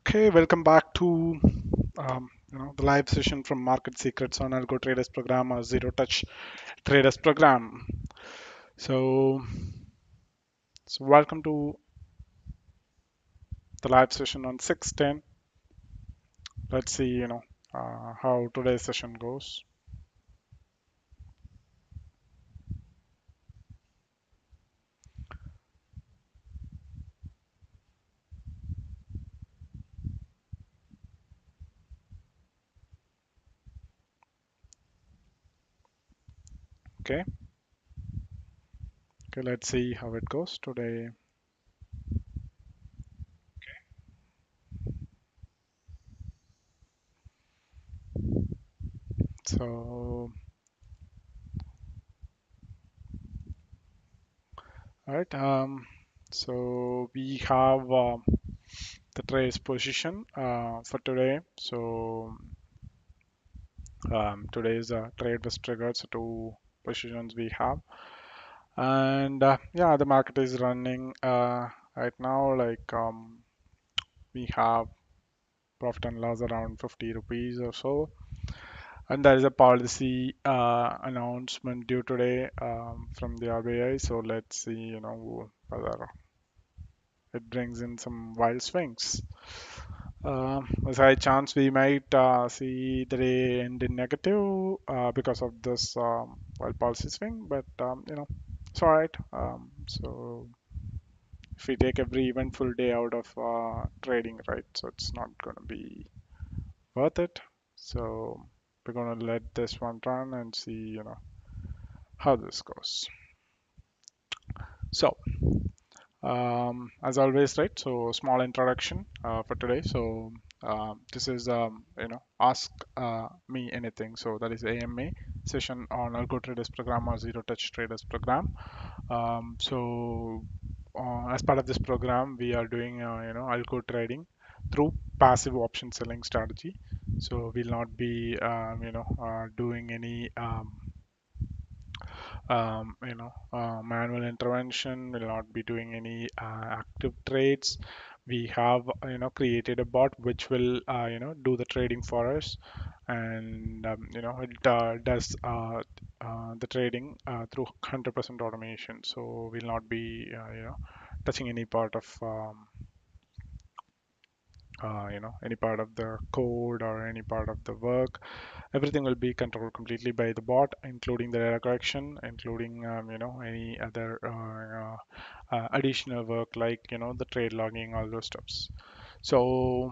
Okay, welcome back to the live session from Market Secrets on Algo Traders Program or Zero Touch Traders Program. So, so welcome to the live session on 610. Let's see, how today's session goes. Okay, okay, let's see how it goes today. So, all right, so we have the trade's position for today. So today's trade was triggered, so two positions we have, and yeah, the market is running right now. Like we have profit and loss around 50 rupees or so, and there is a policy announcement due today from the RBI. So let's see, whether it brings in some wild swings. There's a high chance we might see the day end in negative because of this wild policy swing, but it's all right. So if we take every eventful day out of trading, right, so it's not going to be worth it. So we're going to let this one run and see, how this goes. So as always, right? So small introduction for today. So this is ask me anything. So that is AMA session on Algo Traders program or Zero Touch Traders program. As part of this program, we are doing algo trading through passive option selling strategy. So we'll not be doing any manual intervention, will not be doing any active trades. We have created a bot which will do the trading for us, and it does the trading through 100% automation. So we'll not be touching any part of any part of the code or any part of the work. Everything will be controlled completely by the bot, including the error correction, including any other additional work like the trade logging, all those stuffs. So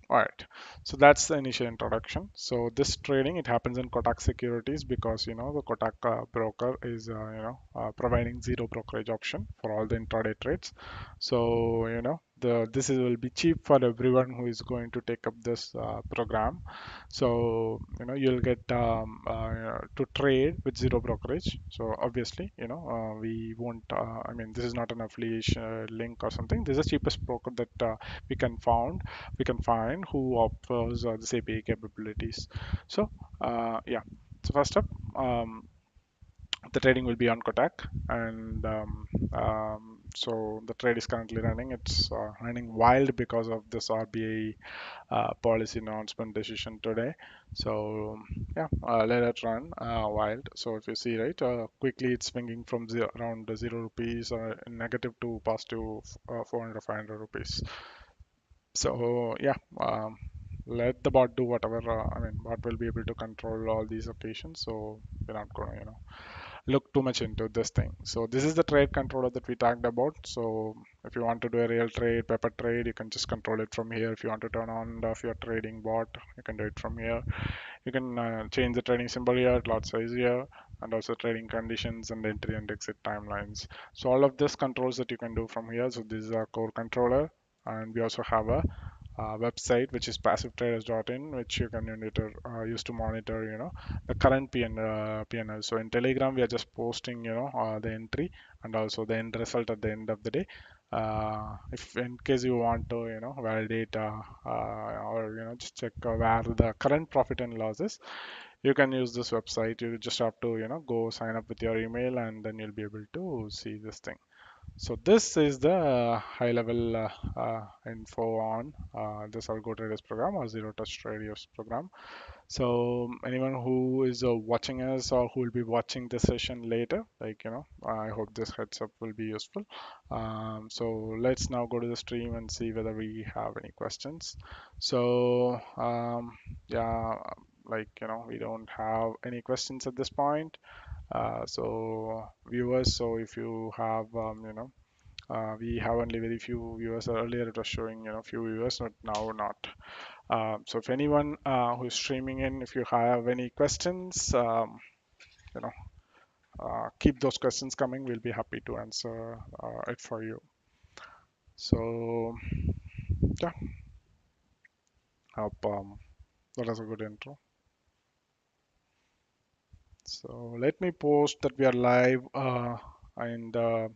all right, so that's the initial introduction. So this trading, it happens in Kotak Securities because the Kotak broker is providing zero brokerage option for all the intraday trades. So will be cheap for everyone who is going to take up this program. So you'll get to trade with zero brokerage. So obviously we won't. I mean, this is not an affiliation link or something. This is the cheapest broker that we can find who offers this API capabilities. So yeah, so first up, the trading will be on Kotak, and so the trade is currently running. It's running wild because of this RBI policy announcement decision today. So yeah, let it run wild. So if you see, right, quickly it's swinging from around 0 rupees negative to positive 400 500 rupees. So yeah, let the bot do whatever. I mean, bot will be able to control all these occasions. So we're not gonna, look too much into this thing. So this is the trade controller that we talked about. So if you want to do a real trade, pepper trade, you can just control it from here. If you want to turn on and off your trading bot, you can do it from here. You can change the trading symbol here, lot size here, and also trading conditions and entry and exit timelines. So all of this controls that you can do from here. So this is our core controller, and we also have a website which is passivetraders.in, which you can use to monitor the current PNL. So in Telegram we are just posting the entry and also the end result at the end of the day. If in case you want to validate or just check where the current profit and loss is, you can use this website. You just have to go sign up with your email, and then you'll be able to see this thing. So this is the high level info on this Algo Traders program or Zero Touch Traders program. So anyone who is watching us or who will be watching this session later, like, I hope this heads up will be useful. So let's now go to the stream and see whether we have any questions. So yeah, like, we don't have any questions at this point. So viewers, so if you have, we have only very few viewers. Earlier it was showing, few viewers, but now not. So if anyone who's streaming in, if you have any questions, you know, keep those questions coming. We'll be happy to answer it for you. So yeah, hope that was a good intro. So let me post that we are live in the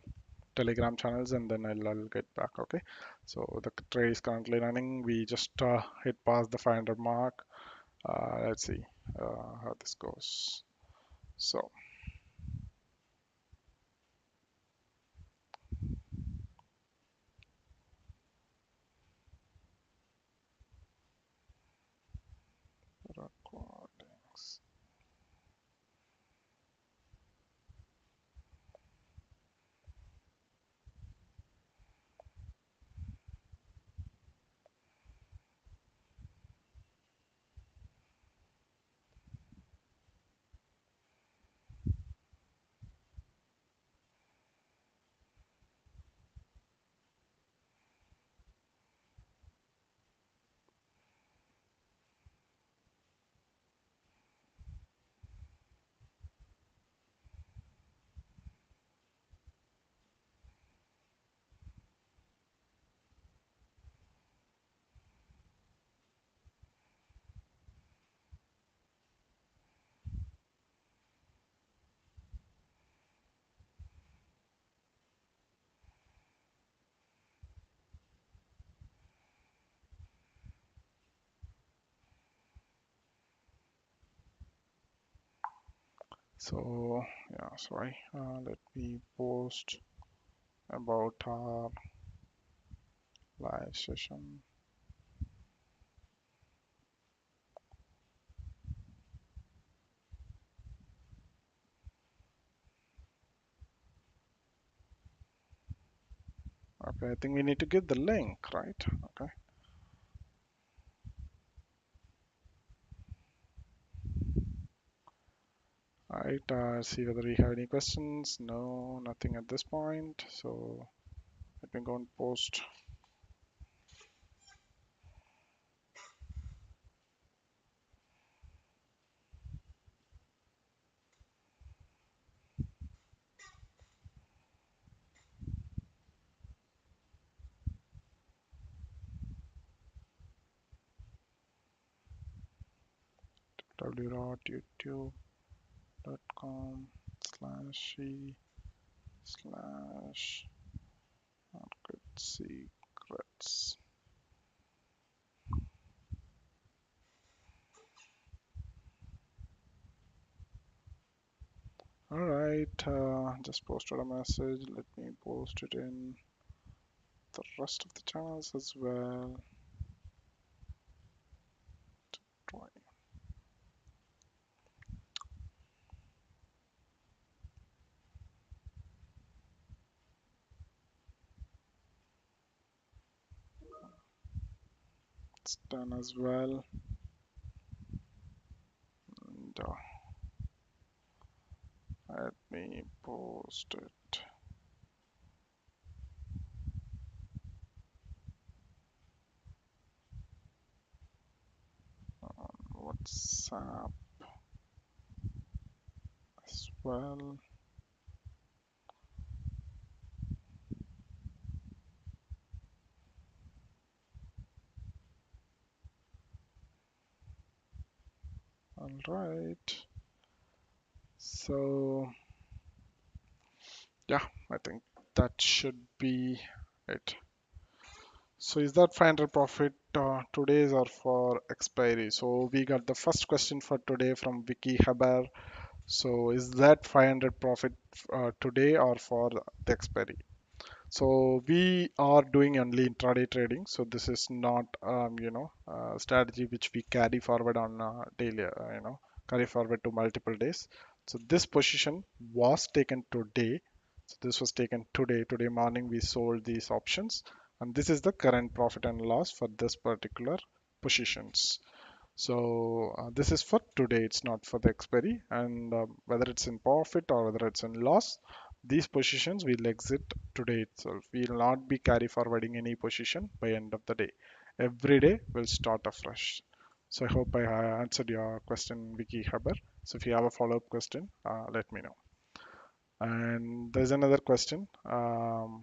Telegram channels, and then I'll get back. Okay. So the trade is currently running. We just hit past the 500 mark. Let's see how this goes. So recordings. So yeah, sorry. Let me post about our live session. Okay, I think we need to give the link, right? Okay. All right. See whether we have any questions. No, nothing at this point. So let me go and post. www.youtube.com/e/market secrets. All right, just posted a message. Let me post it in the rest of the channels as well. Try. It's done as well. And let me post it on WhatsApp as well. All right. So yeah, I think that should be it. So is that 500 profit today's or for expiry? So we got the first question for today from Vicky Haber. So is that 500 profit today or for the expiry? So we are doing only intraday trading. So this is not, strategy which we carry forward on daily, carry forward to multiple days. So this position was taken today. So this was taken today. Today morning we sold these options, and this is the current profit and loss for this particular positions. So this is for today, it's not for the expiry. And whether it's in profit or whether it's in loss, these positions will exit today itself. We will not be carry forwarding any position by end of the day. Every day will start afresh. So I hope I answered your question, Vicky Haber. So if you have a follow-up question, let me know. And there's another question from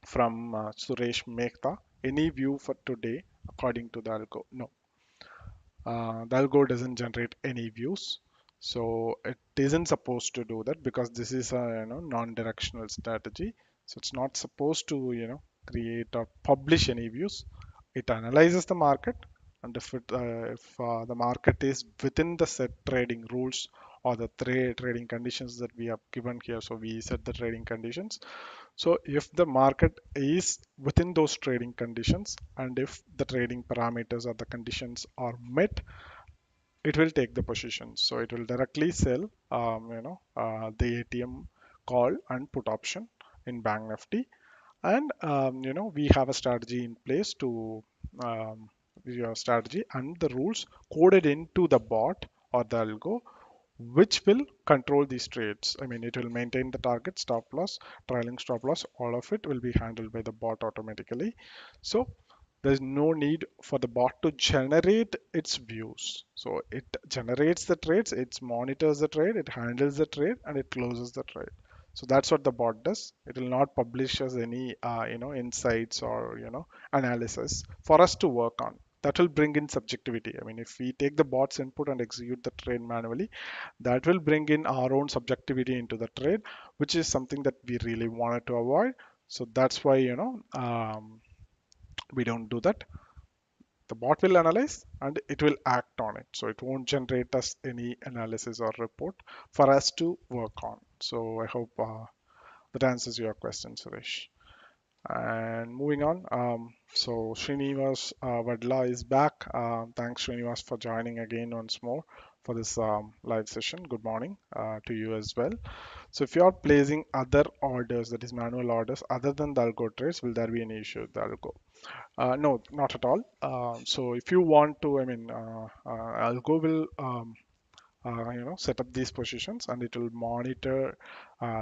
Suresh Mehta. Any view for today according to the algo? No, the algo doesn't generate any views, so it isn't supposed to do that because this is a non-directional strategy. So it's not supposed to create or publish any views. It analyzes the market, and if the market is within the set trading rules or the trading conditions that we have given here, so we set the trading conditions. So if the market is within those trading conditions and if the trading parameters or the conditions are met, it will take the position. So it will directly sell, the ATM call and put option in Bank Nifty. And we have a strategy in place to your strategy and the rules coded into the bot or the algo, which will control these trades. I mean, it will maintain the target, stop loss, trailing stop loss, all of it will be handled by the bot automatically. So there's no need for the bot to generate its views. So it generates the trades, it monitors the trade, it handles the trade, and it closes the trade. So that's what the bot does. It will not publish us any, insights or analysis for us to work on. That will bring in subjectivity. I mean, if we take the bot's input and execute the trade manually, that will bring in our own subjectivity into the trade, which is something that we really wanted to avoid. So that's why we don't do that. The bot will analyze and it will act on it, so it won't generate us any analysis or report for us to work on. So I hope that answers your question, Suresh. And moving on, so Srinivas Vadla is back. Thanks, Srinivas, for joining again once more for this live session. Good morning to you as well. So if you are placing other orders, that is manual orders, other than the algo trades, will there be any issue with the algo? No, not at all. So if you want to, I mean, Algo will set up these positions and it will monitor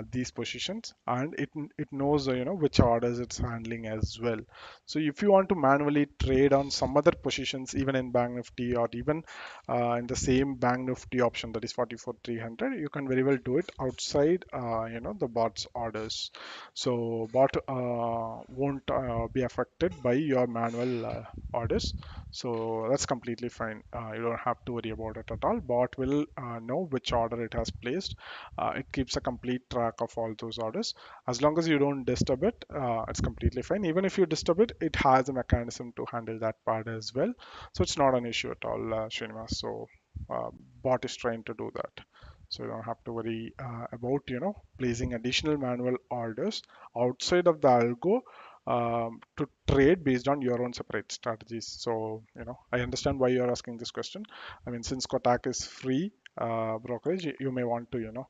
these positions, and it knows which orders it's handling as well. So if you want to manually trade on some other positions even in Bank Nifty or even in the same Bank Nifty option, that is 44,300, you can very well do it outside the bot's orders. So bot won't be affected by your manual orders. So that's completely fine. You don't have to worry about it at all. Bot will know which order it has placed. It keeps a complete track of all those orders. As long as you don't disturb it, it's completely fine. Even if you disturb it, it has a mechanism to handle that part as well. So it's not an issue at all, Srinivas. So uh, bot is trying to do that. So you don't have to worry about placing additional manual orders outside of the algo to trade based on your own separate strategies. So, I understand why you're asking this question. I mean, since Kotak is free brokerage, you may want to,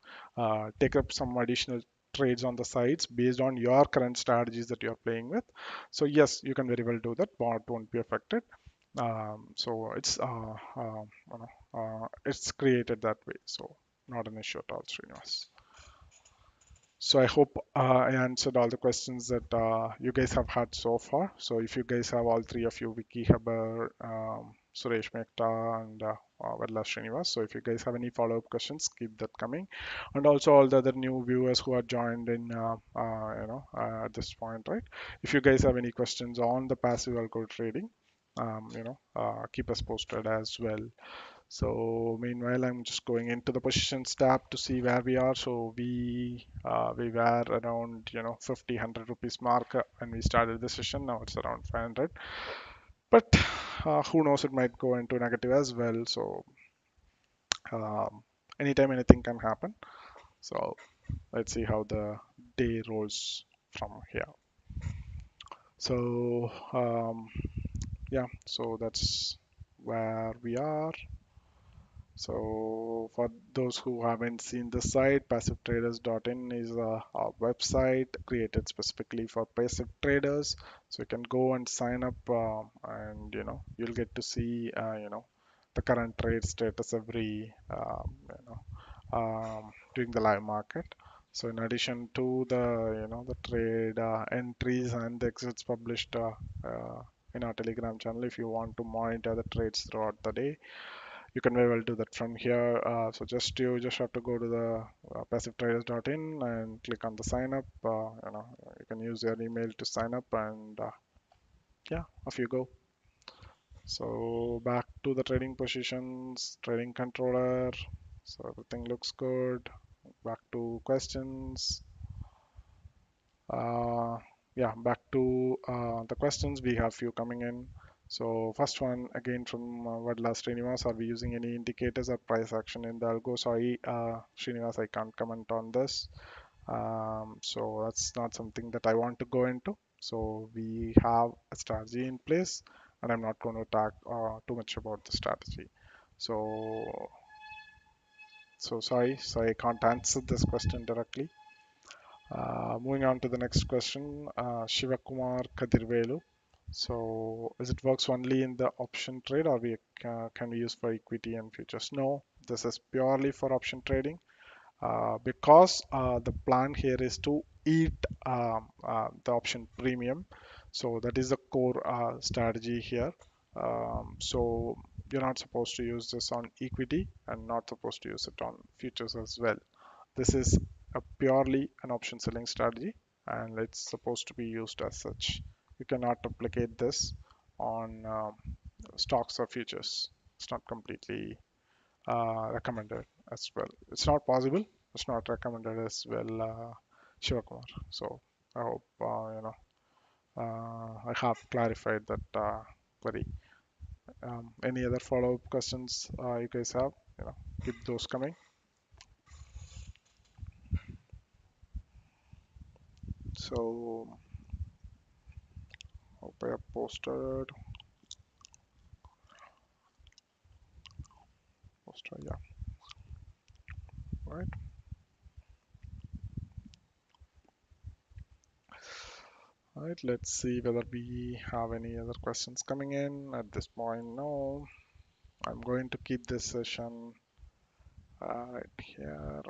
take up some additional trades on the sides based on your current strategies that you're playing with. So yes, you can very well do that. Bot won't be affected. So it's created that way. So not an issue at all, Srinivas. So I hope I answered all the questions that you guys have had so far. So if you guys have all three of you, Vicky, Heber, Suresh Mehta, and Vedla Srinivas. So if you guys have any follow-up questions, keep that coming. And also all the other new viewers who are joined in, at this point, right? If you guys have any questions on the passive algo trading, keep us posted as well. So meanwhile, I'm just going into the positions tab to see where we are. So we were around 50 100 rupees mark when we started the session. Now it's around 500. But who knows? It might go into negative as well. So um, anytime anything can happen. So let's see how the day rolls from here. So yeah, so that's where we are. So for those who haven't seen the site, passivetraders.in is a website created specifically for passive traders. So you can go and sign up, and you'll get to see the current trade status every during the live market. So in addition to the trade entries and the exits published in our Telegram channel, if you want to monitor the trades throughout the day, you can very well do that from here. So you just have to go to the passivetraders.in and click on the sign up. You can use your email to sign up, and yeah, off you go. So back to the trading positions, trading controller. So everything looks good. Back to questions. Uh, yeah, back to the questions. We have few coming in. So first one again from Vadla Srinivas, are we using any indicators or price action in the algo? Sorry, Srinivas, I can't comment on this. So that's not something that I want to go into. So we have a strategy in place, and I'm not going to talk too much about the strategy. So sorry, I can't answer this question directly. Moving on to the next question, Shivakumar Kadirvelu. So, is it works only in the option trade, or can we use for equity and futures? No, this is purely for option trading, because the plan here is to eat the option premium. So that is the core strategy here. So you're not supposed to use this on equity and not supposed to use it on futures as well. This is a purely an option selling strategy, and it's supposed to be used as such. You cannot replicate this on stocks or futures. It's not completely recommended as well. It's not possible. It's not recommended as well, Shivakumar. So I hope I have clarified that query. Any other follow-up questions you guys have? Keep those coming. So hope I have posted. Yeah, right. All right, let's see whether we have any other questions coming in at this point. No, I'm going to keep this session right here.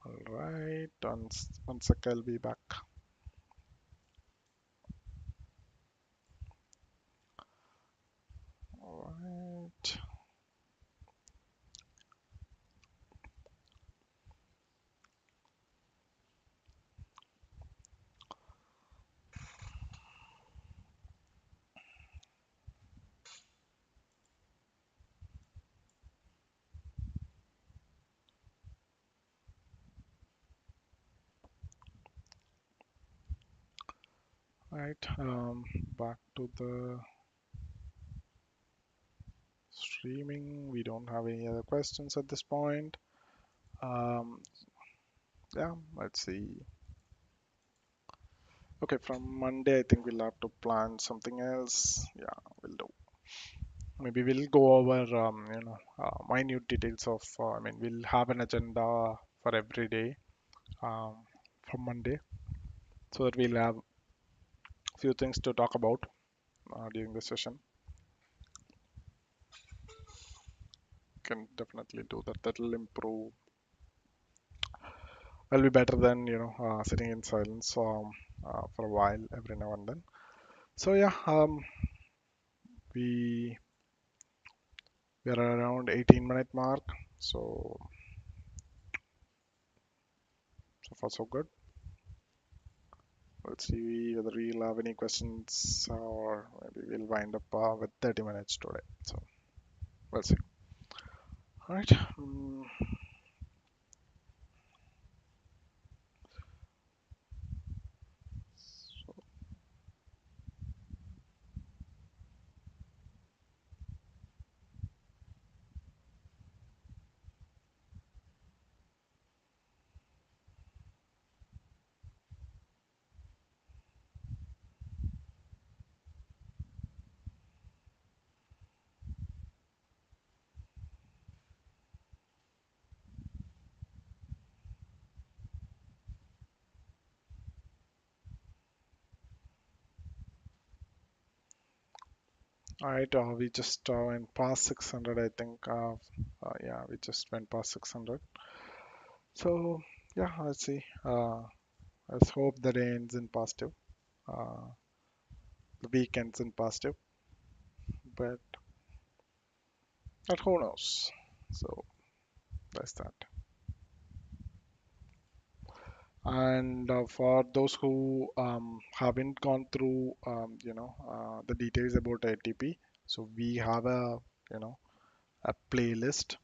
All right, one sec, I'll be back. All right. Right, back to the streaming. We don't have any other questions at this point. Um, yeah, let's see. Okay, from Monday, I think we'll have to plan something else. Yeah, we'll do. Maybe we'll go over, minute details of, I mean, we'll have an agenda for every day um, from Monday, so that we'll have a few things to talk about during the session. Can definitely do that. That'll improve. Will be better than, sitting in silence for a while every now and then. So yeah, we we are around 18-minute mark. So far so good. Let's see whether we'll have any questions, or maybe we'll wind up with 30 minutes today. So we'll see. All right. All right, we just went past 600, I think. Yeah, we just went past 600. So, yeah, let's see. Let's hope the day ends in positive. Uh, the week ends in positive, but who knows? So, that's that. And for those who haven't gone through, the details about ATP, so we have a playlist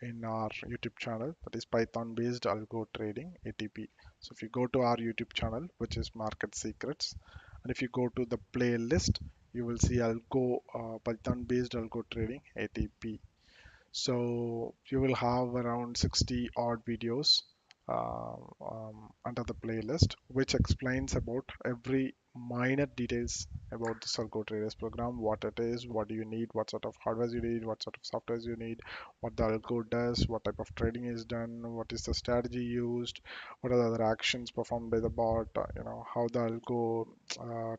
in our YouTube channel that is Python based algo trading ATP. So if you go to our YouTube channel, which is Market Secrets, and if you go to the playlist, you will see algo Python based algo trading ATP. So you will have around 60 odd videos under the playlist, which explains about every minor details about the Algo Traders program, what it is, what do you need, what sort of hardware you need, what sort of software you need, what the algo does, what type of trading is done, what is the strategy used, what are the other actions performed by the bot, how the algo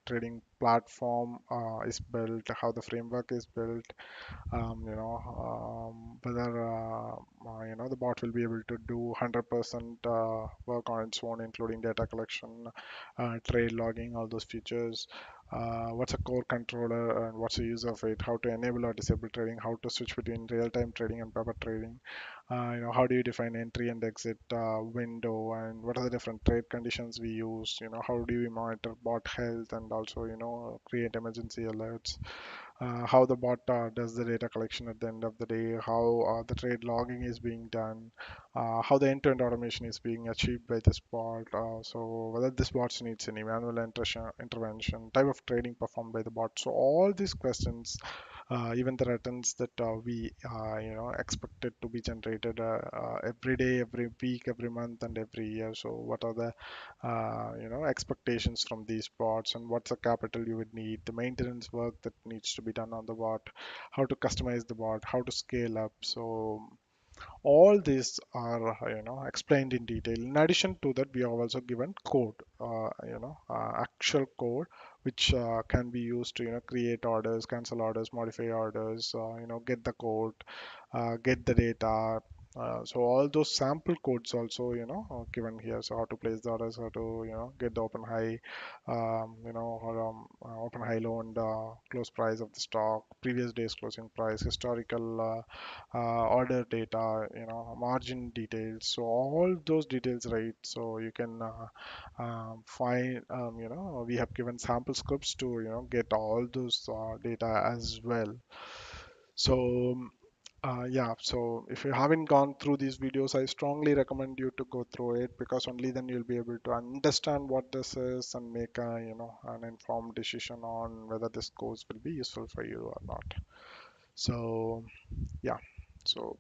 trading platform is built, how the framework is built, whether the bot will be able to do 100% work on its own, including data collection, trade logging, all those features. What's a core controller and what's the use of it? How to enable or disable trading? How to switch between real-time trading and paper trading? How do you define entry and exit window? And what are the different trade conditions we use? How do we monitor bot health and also create emergency alerts? How the bot does the data collection at the end of the day, how the trade logging is being done, how the end-to-end automation is being achieved by this bot. So whether this bot needs any manual intervention, type of trading performed by the bot. So all these questions, even the returns that we expected to be generated every day, every week, every month, and every year. So what are the expectations from these bots, and what's the capital you would need, the maintenance work that needs to be done on the bot, how to customize the bot, how to scale up. So all these are explained in detail. In addition to that, we have also given code, actual code, which can be used to create orders, cancel orders, modify orders, get the code, get the data. So all those sample codes also given here. So how to place the orders, how to get the open high, open high low and close price of the stock, previous day's closing price, historical order data, margin details. So all those details, right? So you can find, we have given sample scripts to get all those data as well. So yeah, so if you haven't gone through these videos, I strongly recommend you to go through it, because only then you'll be able to understand what this is and make a, an informed decision on whether this course will be useful for you or not. So yeah, so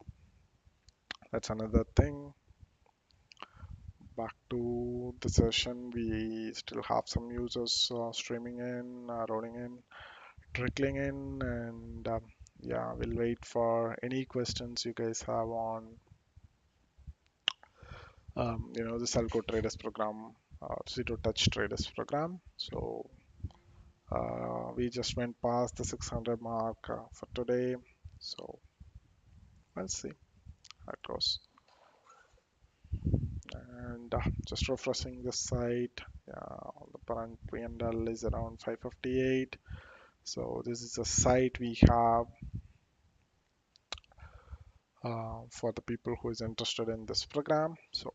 that's another thing. Back to the session, we still have some users streaming in, rolling in, trickling in, and yeah, we'll wait for any questions you guys have on the Algo Traders program, Zero Touch Traders program. So we just went past the 600 mark for today. So let's see how it goes. And just refreshing the site. The current P&L is around 558. So this is a site we have for the people who is interested in this program. So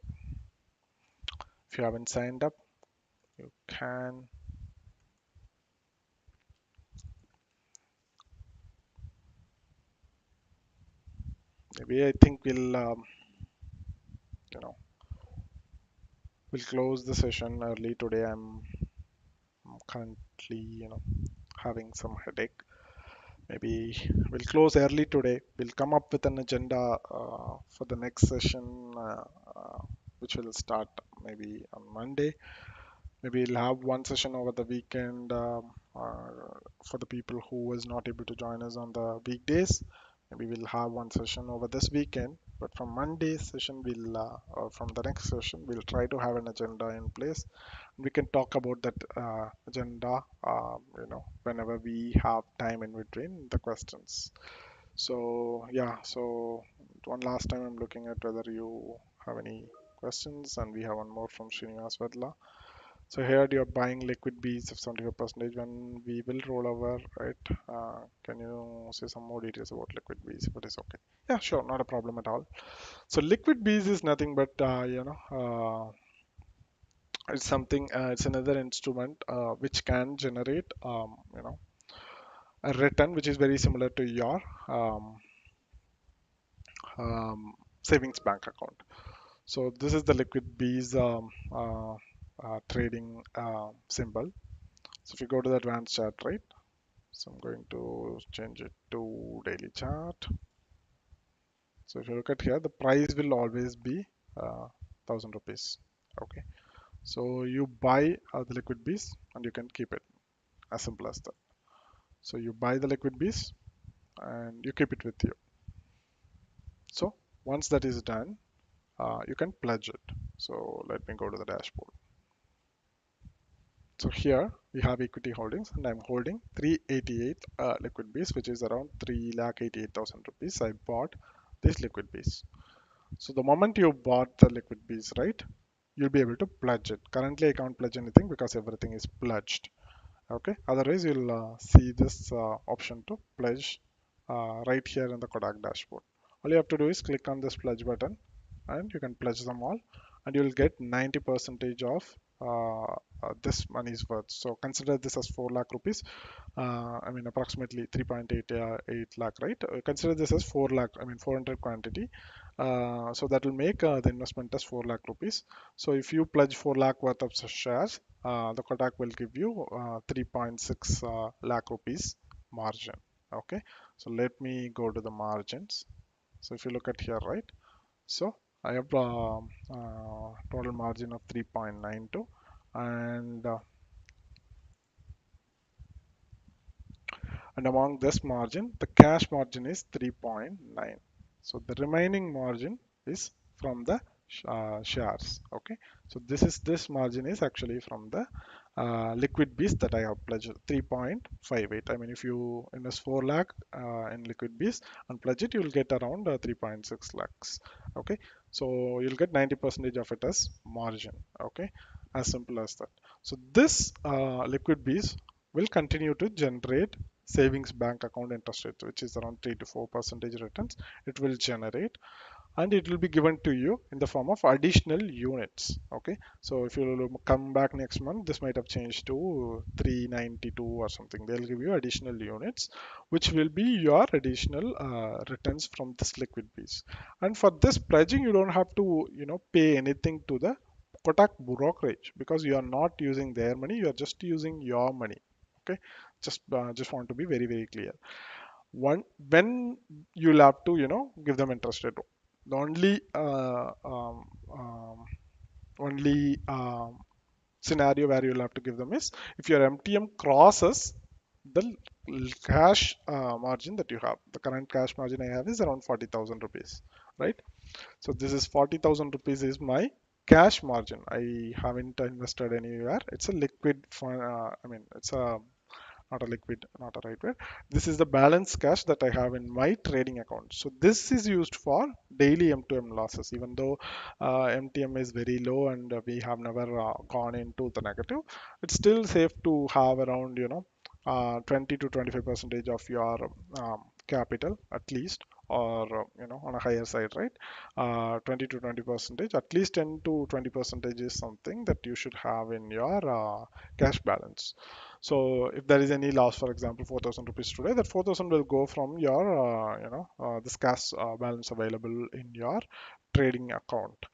if you haven't signed up, you can. Maybe I think you know, we'll close the session early today. I'm currently, having some headache. Maybe we'll close early today. We'll come up with an agenda for the next session, which will start maybe on Monday. Maybe we'll have one session over the weekend for the people who was not able to join us on the weekdays. Maybe we'll have one session over this weekend. But from Monday's session, or from the next session, we'll try to have an agenda in place. We can talk about that agenda, whenever we have time in between the questions. So yeah, so one last time I'm looking at whether you have any questions, and we have one more from Srinivas Vedla. So here you're buying liquid Bs of 75% when we will roll over, right? Can you say some more details about liquid Bs if it is okay? Yeah, sure, not a problem at all. So liquid Bs is nothing but it's something, it's another instrument which can generate a return which is very similar to your um, um, savings bank account. So this is the liquid Bs trading symbol. So if you go to the advanced chart, right? So I'm going to change it to daily chart. So if you look at here, the price will always be 1,000 rupees. Okay. So you buy the liquid Bs and you can keep it, as simple as that. So you buy the liquid Bs and you keep it with you. So once that is done, you can pledge it. So let me go to the dashboard. So here we have equity holdings, and I'm holding 388 liquid Bs, which is around 3,88,000 rupees. I bought this liquid Bs. So the moment you bought the liquid Bs, right, you'll be able to pledge it. Currently, I can't pledge anything because everything is pledged. Okay. Otherwise, you'll see this option to pledge right here in the Kodak dashboard. All you have to do is click on this pledge button, and you can pledge them all, and you'll get 90 percentage of this money's worth. So consider this as 4 lakh rupees. I mean approximately 3.88 lakh, right? Consider this as 4 lakh, I mean 400 quantity. So that will make the investment as 4 lakh rupees. So if you pledge 4 lakh worth of shares, the Kotak will give you 3.6 lakh rupees margin. Okay, so let me go to the margins. So if you look at here, right? So I have total margin of 3.92, and among this margin, the cash margin is 3.9. So the remaining margin is from the shares. Okay, so this margin is actually from the liquid Bs that I have pledged 3.58. I mean, if you invest 4 lakh in liquid Bs and pledge it, you will get around 3.6 lakhs. Okay, so you'll get 90% of it as margin. Okay, as simple as that. So this liquid Bs will continue to generate savings bank account interest rate, which is around 3 to 4 percentage returns. It will generate, and it will be given to you in the form of additional units. Okay, so if you come back next month, this might have changed to 392 or something. They'll give you additional units, which will be your additional returns from this liquid piece. And for this pledging, you don't have to pay anything to the Kotak brokerage, because you are not using their money, you are just using your money. Okay, just want to be very very clear. One, when you'll have to give them interest rate, the only scenario where you'll have to give them is if your MTM crosses the cash margin that you have. The current cash margin I have is around 40,000 rupees, right? So this is 40,000 rupees is my cash margin. I haven't invested anywhere. It's a liquid fund. I mean, it's a not a liquid, not a right word. This is the balance cash that I have in my trading account. So this is used for daily M2M losses. Even though MTM is very low and we have never gone into the negative, it's still safe to have around 20 to 25 percentage of your capital at least, or on a higher side, right? 20 to 20 percentage, at least 10 to 20 percentage is something that you should have in your cash balance. So if there is any loss, for example, 4,000 rupees today, that 4,000 will go from your, this cash balance available in your trading account.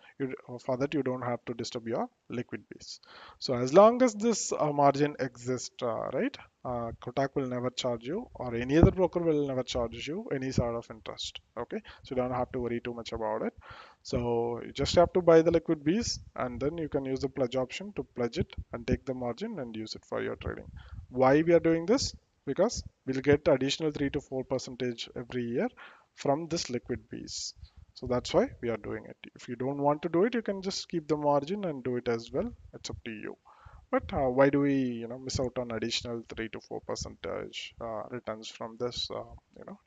For that, you don't have to disturb your liquid base. So as long as this margin exists, right, Kotak will never charge you, or any other broker will never charge you any sort of interest. Okay, so you don't have to worry too much about it. So you just have to buy the liquid bees, and then you can use the pledge option to pledge it and take the margin and use it for your trading. Why we are doing this? Because we'll get additional 3 to 4 percentage every year from this liquid bees. So that's why we are doing it. If you don't want to do it, you can just keep the margin and do it as well. It's up to you. But why do we, miss out on additional 3 to 4% returns from this,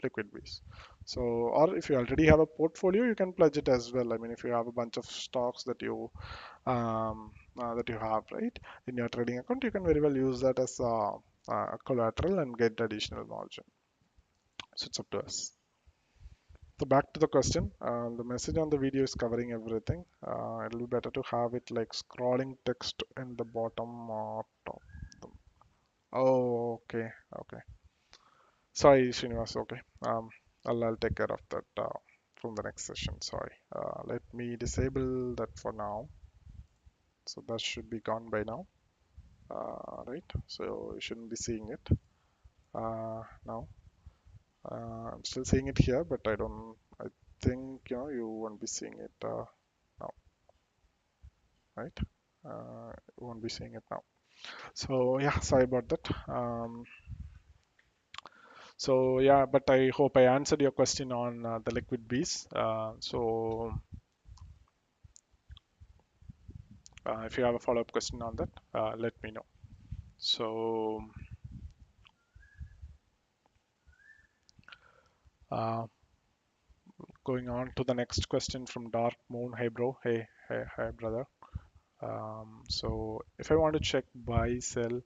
liquid base? So, or if you already have a portfolio, you can pledge it as well. I mean, if you have a bunch of stocks that you have, right, in your trading account, you can very well use that as collateral and get additional margin. So it's up to us. So back to the question, the message on the video is covering everything. It'll be better to have it like scrolling text in the bottom or top. Oh, okay, okay. Sorry, Srinivas. Okay, I'll take care of that from the next session. Sorry. Let me disable that for now. So that should be gone by now. Right. So you shouldn't be seeing it now. I'm still seeing it here, but I don't. I think you won't be seeing it now, right? You won't be seeing it now. So yeah, sorry about that. So yeah, but I hope I answered your question on the liquid bees. If you have a follow-up question on that, let me know. So uh, going on to the next question from Dark Moon. Hey bro, hey brother. So if I want to check buy, sell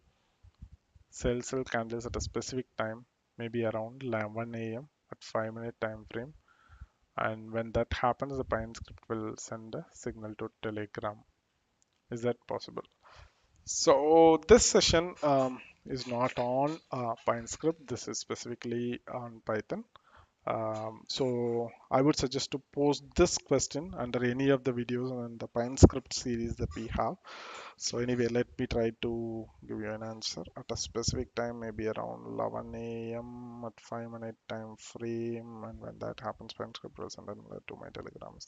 candles at a specific time, maybe around 1 a.m. at 5 minute time frame, and when that happens, the Pine script will send a signal to Telegram. Is that possible? So this session is not on Pine script. This is specifically on Python. So I would suggest to post this question under any of the videos on the Pine script series that we have. So anyway, let me try to give you an answer at a specific time, maybe around 11 a.m. at 5 minute time frame, and when that happens, Pine script will send an alert to my Telegram.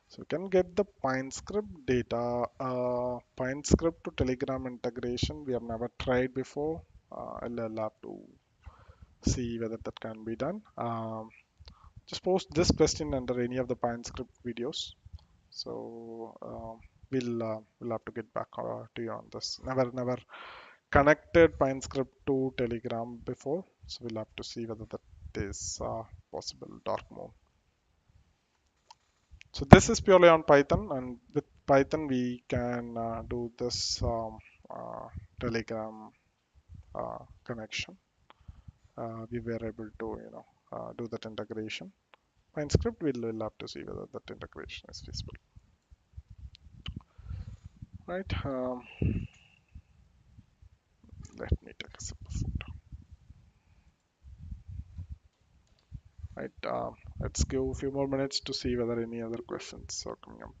So you can get the Pine script data, Pine script to Telegram integration. We have never tried before. I'll have to see whether that can be done. Just post this question under any of the Pine script videos. So we'll have to get back to you on this. Never connected Pine script to Telegram before, so we'll have to see whether that is possible. Dark mode. So this is purely on Python, and with Python we can do this Telegram connection. We were able to do that integration. Pine script we'll have to see whether that integration is feasible. Right. Let me take a sip of food. Right. Let's give a few more minutes to see whether any other questions are coming up.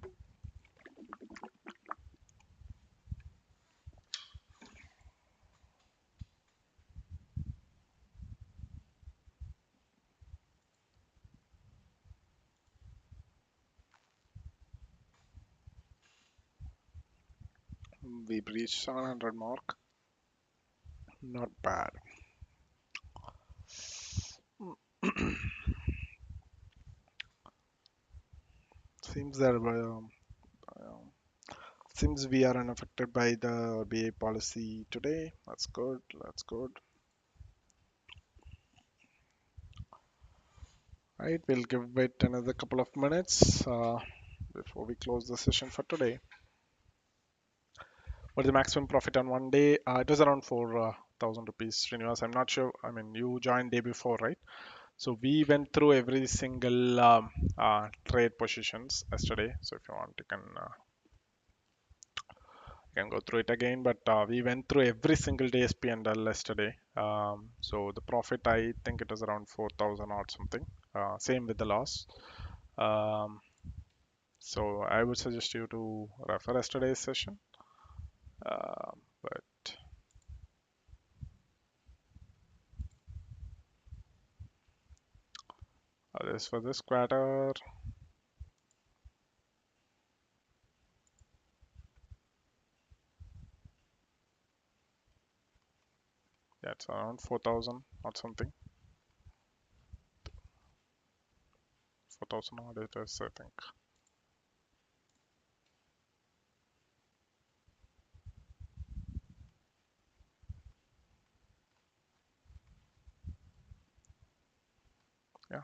We reached 700 mark. Not bad. Seems that seems we are unaffected by the BA policy today. That's good. That's good. Right. We'll give it another couple of minutes before we close the session for today. What is the maximum profit on one day? It was around 4,000 rupees, Srinivas. I'm not sure. I mean, you joined day before, right? So we went through every single trade positions yesterday. So if you want, you can go through it again. But we went through every single day's P&L yesterday. So the profit, I think it was around 4,000 or something. Same with the loss. Um, so I would suggest you to refer yesterday's session. But this for this quarter. Yeah, it's around 4,000 or something. 4,000 odd it is, I think. Yeah,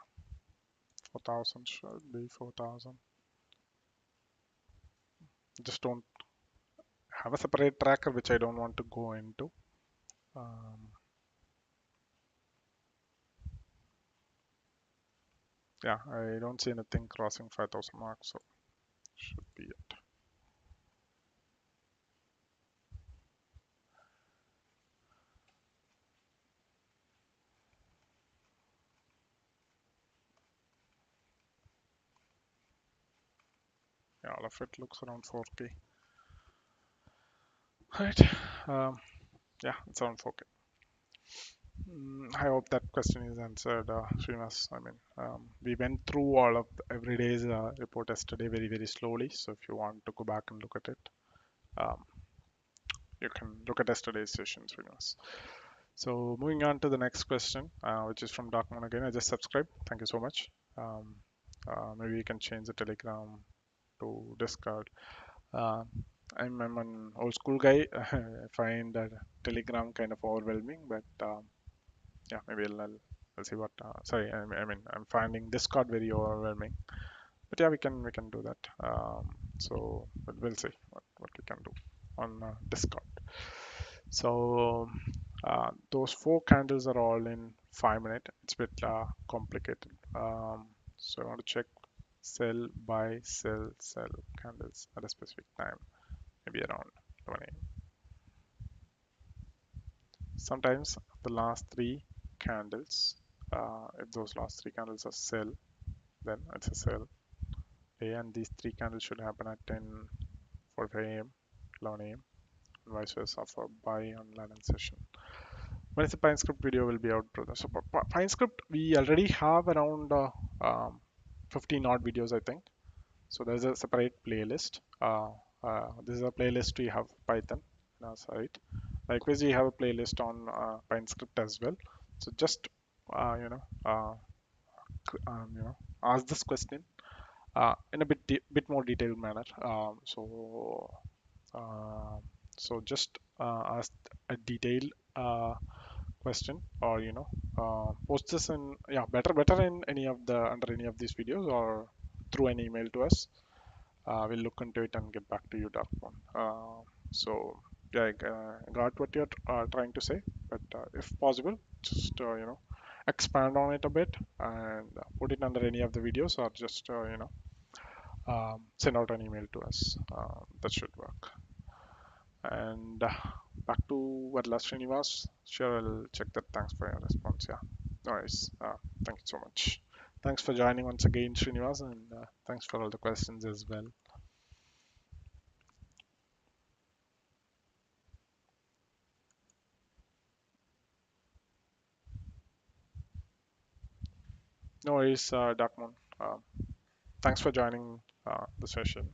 4,000 should be 4,000. Just don't have a separate tracker, which I don't want to go into. Um, yeah, I don't see anything crossing 5,000 mark, so should be it. Yeah, all of it looks around 4K. Right. Um, yeah, it's around 4K. I hope that question is answered, Srinivas. I mean, we went through all of every day's report yesterday very, very slowly. So if you want to go back and look at it, um, you can look at yesterday's session, Srinivas. So moving on to the next question, which is from Darkman again. I just subscribed. Thank you so much. Um, maybe you can change the Telegram to Discord. Uh, I'm an old school guy. I find that Telegram kind of overwhelming, but yeah, maybe I'll see what. Sorry, I mean, I'm finding Discord very overwhelming. But yeah, we can do that. So but we'll see what we can do on Discord. So those four candles are all in 5 minutes. It's a bit complicated. So I want to check sell, buy, sell candles at a specific time, maybe around 11 a.m. Sometimes the last three candles, if those last three candles are sell, then it's a sell day, and these three candles should happen at 10:45 a.m., 11 a.m., and vice versa for buy on 11 session. When is the Pine Script video will be out, brother? So Pine Script, we already have around um, 15 odd videos, I think. So there's a separate playlist. This is a playlist we have Python on our site. Likewise, we have a playlist on Pine Script as well. So just you know, ask this question in a bit more detailed manner. Uh, so just ask a detailed question, or post this in, yeah, better in any of the under any of these videos, or through an email to us. We'll look into it and get back to you, Darkmoon. So yeah, I got what you're trying to say, but if possible, just expand on it a bit and put it under any of the videos, or just send out an email to us. That should work. And back to Varla Srinivas. Sure, I'll check that. Thanks for your response. Yeah, no worries. Thank you so much. Thanks for joining once again, Srinivas, and thanks for all the questions as well. No worries, Darkmoon. Thanks for joining the session.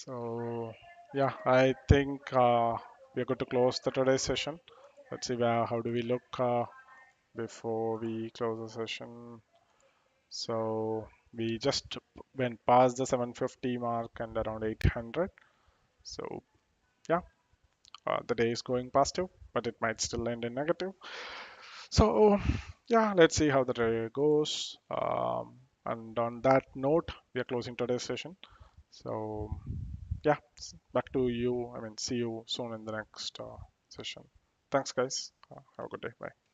So, yeah, I think we are going to close the today's session. Let's see how do we look before we close the session. So we just went past the 750 mark and around 800. So yeah, the day is going positive, but it might still end in negative. So yeah, let's see how the day goes. And on that note, we are closing today's session. So yeah, back to you. I mean, see you soon in the next session. Thanks, guys. Have a good day. Bye.